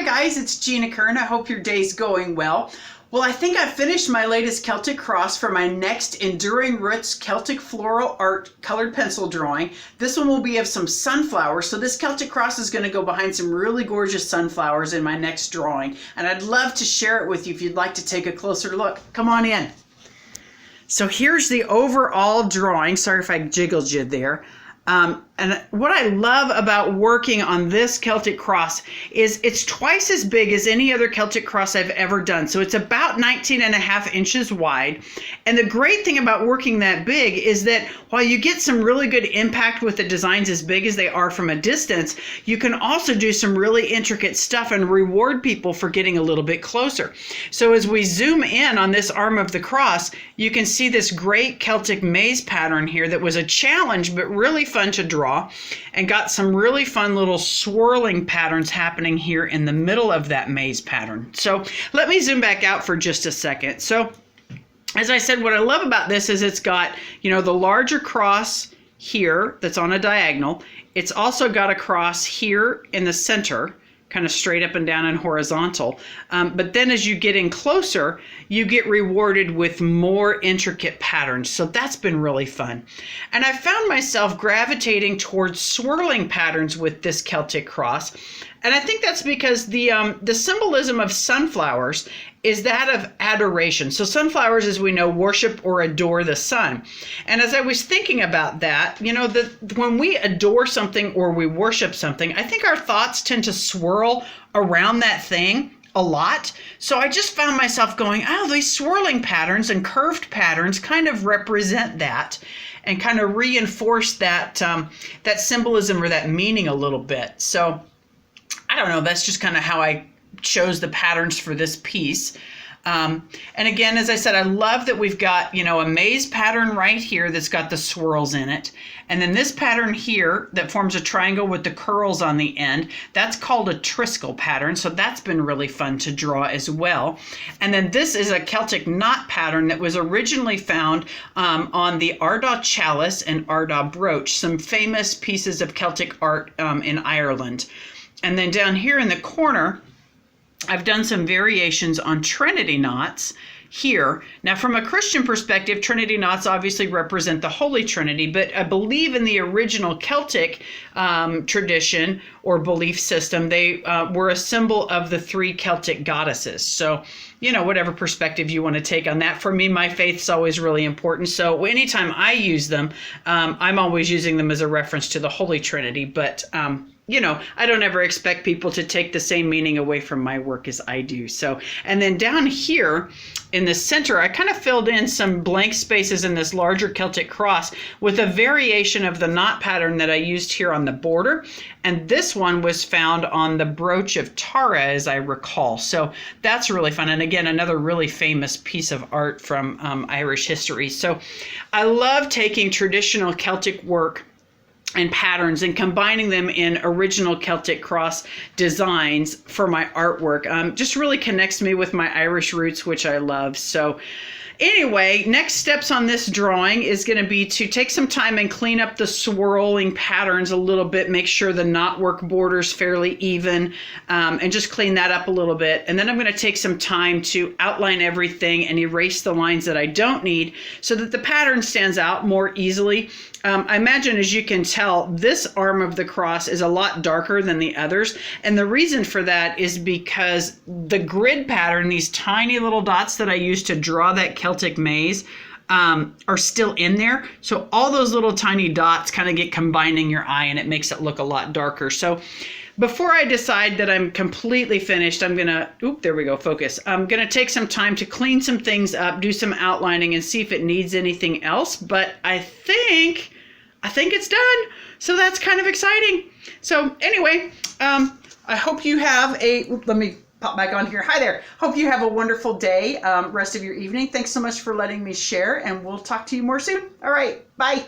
Hi guys, it's Gina Kern. I hope your day's going well. Well, I think I finished my latest Celtic Cross for my next Enduring Roots Celtic Floral Art colored pencil drawing. This one will be of some sunflowers, so this Celtic Cross is going to go behind some really gorgeous sunflowers in my next drawing. And I'd love to share it with you if you'd like to take a closer look. Come on in. So here's the overall drawing. Sorry if I jiggled you there. And what I love about working on this Celtic Cross is it's twice as big as any other Celtic Cross I've ever done. So it's about 19.5 inches wide. And the great thing about working that big is that while you get some really good impact with the designs as big as they are from a distance, you can also do some really intricate stuff and reward people for getting a little bit closer. So as we zoom in on this arm of the cross, you can see this great Celtic maze pattern here that was a challenge, but really fun to draw, and got some really fun little swirling patterns happening here in the middle of that maze pattern. So let me zoom back out for just a second. So as I said, what I love about this is it's got, the larger cross here that's on a diagonal. It's also got a cross here in the center, kind of straight up and down and horizontal. But then as you get in closer, you get rewarded with more intricate patterns. So that's been really fun. And I found myself gravitating towards swirling patterns with this Celtic Cross. And I think that's because the symbolism of sunflowers is that of adoration. So sunflowers, as we know, worship or adore the sun. And as I was thinking about that, when we adore something or we worship something, I think our thoughts tend to swirl around that thing a lot. So I just found myself going, these swirling patterns and curved patterns kind of represent that and kind of reinforce that, that symbolism or that meaning a little bit. So I don't know, that's just kind of how I chose the patterns for this piece. And again, as I said, I love that we've got, a maze pattern right here that's got the swirls in it. And then this pattern here that forms a triangle with the curls on the end, that's called a triskel pattern. So that's been really fun to draw as well. And then this is a Celtic knot pattern that was originally found on the Ardagh chalice and Ardagh brooch, some famous pieces of Celtic art in Ireland. And then down here in the corner, I've done some variations on Trinity knots here. Now, from a Christian perspective, Trinity knots obviously represent the Holy Trinity, but I believe in the original Celtic tradition or belief system, they were a symbol of the three Celtic goddesses. So, whatever perspective you want to take on that. For me, my faith's always really important. So anytime I use them, I'm always using them as a reference to the Holy Trinity. But I don't ever expect people to take the same meaning away from my work as I do. So, and then down here in the center, I kind of filled in some blank spaces in this larger Celtic cross with a variation of the knot pattern that I used here on the border. And this one was found on the brooch of Tara, as I recall. So that's really fun. And again, another really famous piece of art from Irish history. So I love taking traditional Celtic work and patterns and combining them in original Celtic Cross designs for my artwork. Just really connects me with my Irish roots, which I love. So anyway, next steps on this drawing is going to be to take some time and clean up the swirling patterns a little bit, make sure the knotwork border's fairly even, and just clean that up a little bit. And then I'm going to take some time to outline everything and erase the lines that I don't need so that the pattern stands out more easily. I imagine, as you can tell, this arm of the cross is a lot darker than the others. And the reason for that is because the grid pattern, these tiny little dots that I used to draw that Celtic maze, are still in there. So all those little tiny dots kind of get combined in your eye and it makes it look a lot darker. So before I decide that I'm completely finished, I'm gonna, there we go, focus. I'm gonna take some time to clean some things up, do some outlining and see if it needs anything else. But I think it's done. So that's kind of exciting. So anyway, I hope you have let me pop back on here. Hi there. Hope you have a wonderful day, rest of your evening. Thanks so much for letting me share, and we'll talk to you more soon. All right, bye.